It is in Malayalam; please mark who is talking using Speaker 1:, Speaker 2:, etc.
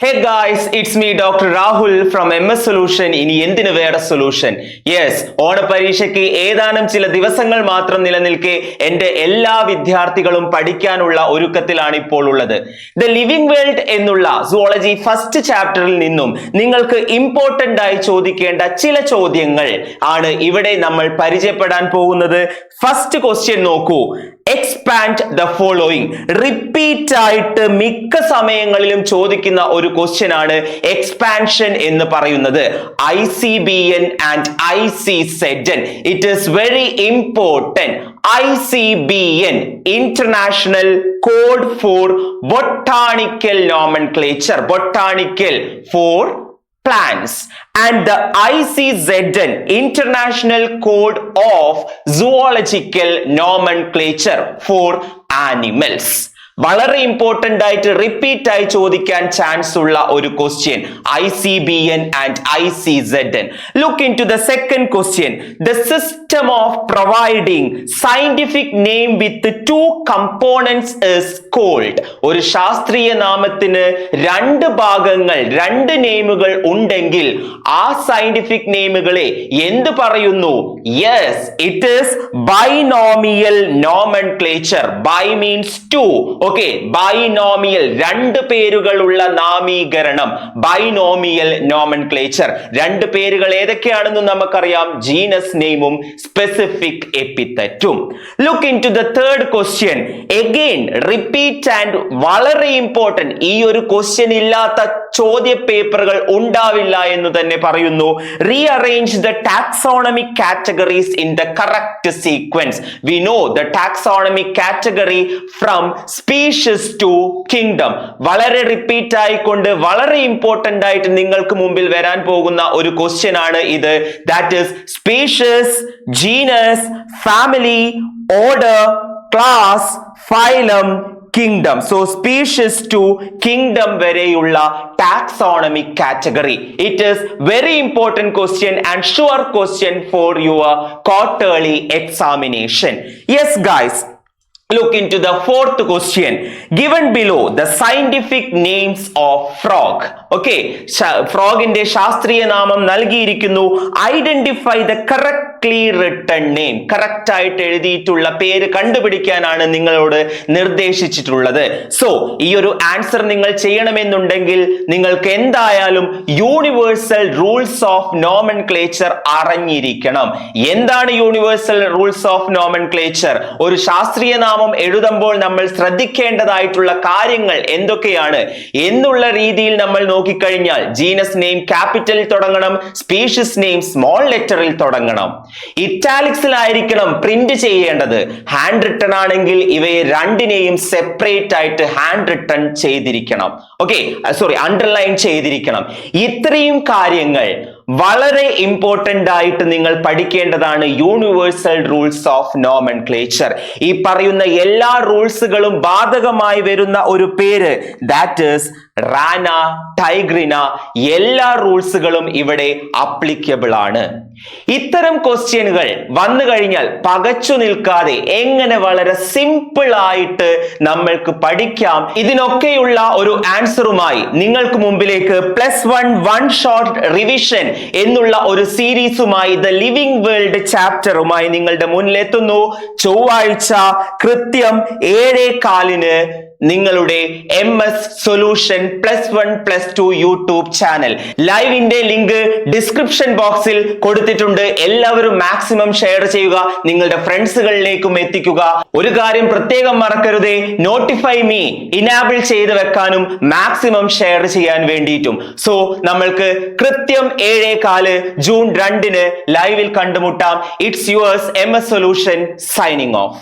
Speaker 1: Hey guys, it's me Dr. Rahul from MS Solution. ഇനി എന്തിനു വേറെ സൊല്യൂഷൻ? യെസ്, ഓണപരീക്ഷയ്ക്ക് ഏതാനും ചില ദിവസങ്ങൾ മാത്രം നിലനിൽക്കെ എൻ്റെ എല്ലാ വിദ്യാർത്ഥികളും പഠിക്കാനുള്ള ഒരുക്കത്തിലാണ് ഇപ്പോൾ ഉള്ളത്. ദ ലിവിംഗ് വേൾഡ് എന്നുള്ള സുവോളജി ഫസ്റ്റ് ചാപ്റ്ററിൽ നിന്നും നിങ്ങൾക്ക് ഇമ്പോർട്ടന്റ് ആയി ചോദിക്കേണ്ട ചില ചോദ്യങ്ങൾ ആണ് ഇവിടെ നമ്മൾ പരിചയപ്പെടാൻ പോകുന്നത്. ഫസ്റ്റ് ക്വസ്റ്റ്യൻ നോക്കൂ. Expand the following. റിപ്പീറ്റ് ആയിട്ട് മിക്ക സമയങ്ങളിലും ചോദിക്കുന്ന ഒരു ക്വസ്റ്റ്യൻ ആണ് എക്സ്പാൻഷൻ എന്ന് പറയുന്നത്. ICBN and ICZN. It is very important. ICBN, International Code for Botanical Nomenclature, botanical for plants, and the ICZN, International Code of Zoological Nomenclature for Animals. വളരെ ഇമ്പോർട്ടന്റ് ആയിട്ട് റിപ്പീറ്റ് ആയി ചോദിക്കാൻ ചാൻസ് ഉള്ള ഒരു question. ICBN and ICZN. Look into the second question. The system of providing scientific name with two components is called. ഒരു ശാസ്ത്രീയ നാമത്തിന് രണ്ട് ഭാഗങ്ങൾ, രണ്ട് നെയിമുകൾ ഉണ്ടെങ്കിൽ ആ സയന്റിഫിക് നെയിമുകളെ എന്ത് പറയുന്നു? Yes, it is binomial nomenclature. Bi means two. Okay, binomial, രണ്ട് പേരുകളുള്ള നാമീകരണം, ബൈനോമിയൽ നോമൻക്ലേച്ചർ. രണ്ട് പേരുകൾ ഏതൊക്കെയാണെന്ന് നമുക്കറിയാം. ജീനസ് നെയിമും സ്പെസിഫിക് എപ്പിത്തറ്റും. Look into the third question. Again repeat and വളരെ ഇമ്പോർട്ടന്റ്. ഈ ഒരു ക്വസ്റ്റ്യൻ ഇല്ലാത്ത ചോദ്യ പേപ്പറുകൾ ഉണ്ടാവില്ല എന്ന് തന്നെ പറയുന്നു. Rearrange the taxonomic categories in the correct sequence. We know the taxonomic category from species to kingdom. വളരെ റിപ്പീറ്റ് ആയിക്കൊണ്ട് വളരെ ഇമ്പോർട്ടന്റ് ആയിട്ട് നിങ്ങൾക്ക് മുമ്പിൽ വരാൻ പോകുന്ന ഒരു ക്വസ്റ്റ്യൻ ആണ് ഇത്. That is species, genus, family, order, class, phylum, kingdom. So species to kingdom വരെയുള്ള taxonomic category. It is very important question and sure question for your quarterly examination. Yes guys, look into the fourth question. Given below the scientific names of frog. Okay, frogന്റെ ശാസ്ത്രീയ നാമം നൽകിയിരിക്കുന്നു. Identify the correctly written name. Correct ആയിട്ട് എഴുതിയിട്ടുള്ള പേര് കണ്ടുപിടിക്കാനാണ് നിങ്ങളോട് നിർദ്ദേശിച്ചിട്ടുള്ളത്. സോ ഈ ഒരു ആൻസർ നിങ്ങൾ ചെയ്യണമെന്നുണ്ടെങ്കിൽ നിങ്ങൾക്ക് എന്തായാലും യൂണിവേഴ്സൽ റൂൾസ് ഓഫ് നോമൻക്ലേച്ചർ അറിഞ്ഞിരിക്കണം. എന്താണ് യൂണിവേഴ്സൽ റൂൾസ് ഓഫ് നോമൻക്ലേച്ചർ? ഒരു ശാസ്ത്രീയ നാമം എഴുതുമ്പോൾ നമ്മൾ ശ്രദ്ധിക്കേണ്ടതായിട്ടുള്ള കാര്യങ്ങൾ എന്തൊക്കെയാണ് എന്നുള്ള രീതിയിൽ നമ്മൾ നോക്കിക്കഴിഞ്ഞാൽ ജീനസ് നെയിം ക്യാപിറ്റലിൽ തുടങ്ങണം, സ്പീഷീസ് നെയിം സ്മോൾ ലെറ്ററിൽ തുടങ്ങണം, ഇറ്റാലിക്സിലായിരിക്കണം പ്രിന്റ് ചെയ്യേണ്ടത്. ഹാൻഡ് റിട്ടൺ ആണെങ്കിൽ ഇവയെ രണ്ടിനെയും സെപ്പറേറ്റ് ആയിട്ട് ഹാൻഡ് റിട്ടൺ ചെയ്തിരിക്കണം. ഓക്കെ, സോറി, അണ്ടർലൈൻ ചെയ്തിരിക്കണം. ഇത്രയും കാര്യങ്ങൾ വളരെ ഇമ്പോർട്ടന്റ് ആയിട്ട് നിങ്ങൾ പഠിക്കേണ്ടതാണ്. Universal rules of nomenclature. ഈ പറയുന്ന എല്ലാ റൂൾസുകളും ബാധകമായി വരുന്ന ഒരു പേര്, ദാറ്റ് ഈസ് റാന ടൈഗ്രിന. എല്ലാ റൂൾസുകളും ഇവിടെ അപ്ലിക്കബിൾ ആണ്. ഇത്തരം ക്വസ്റ്റ്യനുകൾ വന്നു കഴിഞ്ഞാൽ പകച്ചു നിൽക്കാതെ എങ്ങനെ വളരെ സിമ്പിൾ ആയിട്ട് നമ്മൾക്ക് പഠിക്കാം, ഇതിനൊക്കെയുള്ള ഒരു ആൻസറുമായി നിങ്ങൾക്ക് മുമ്പിലേക്ക് +1 ഷോർട്ട് റിവിഷൻ എന്നുള്ള ഒരു സീരീസുമായി ദ ലിവിംഗ് വേൾഡ് ചാപ്റ്ററുമായി നിങ്ങളുടെ മുന്നിലെത്തുന്നു. ചൊവ്വാഴ്ച കൃത്യം 7:15 നിങ്ങളുടെ MS സൊല്യൂഷൻ +1+2 യൂട്യൂബ് ചാനൽ. ലൈവിന്റെ ലിങ്ക് ഡിസ്ക്രിപ്ഷൻ ബോക്സിൽ കൊടുത്തിട്ടുണ്ട്. എല്ലാവരും മാക്സിമം ഷെയർ ചെയ്യുക, നിങ്ങളുടെ ഫ്രണ്ട്സുകളിലേക്കും എത്തിക്കുക. ഒരു കാര്യം പ്രത്യേകം മറക്കരുതേ, നോട്ടിഫൈ മീ ഇനാബിൾ ചെയ്ത് വെക്കാനും മാക്സിമം ഷെയർ ചെയ്യാൻ വേണ്ടിയിട്ടും. സോ നമ്മൾക്ക് കൃത്യം 7:15 ജൂൺ 2 ലൈവിൽ കണ്ടുമുട്ടാം. It's yours MS solution signing off.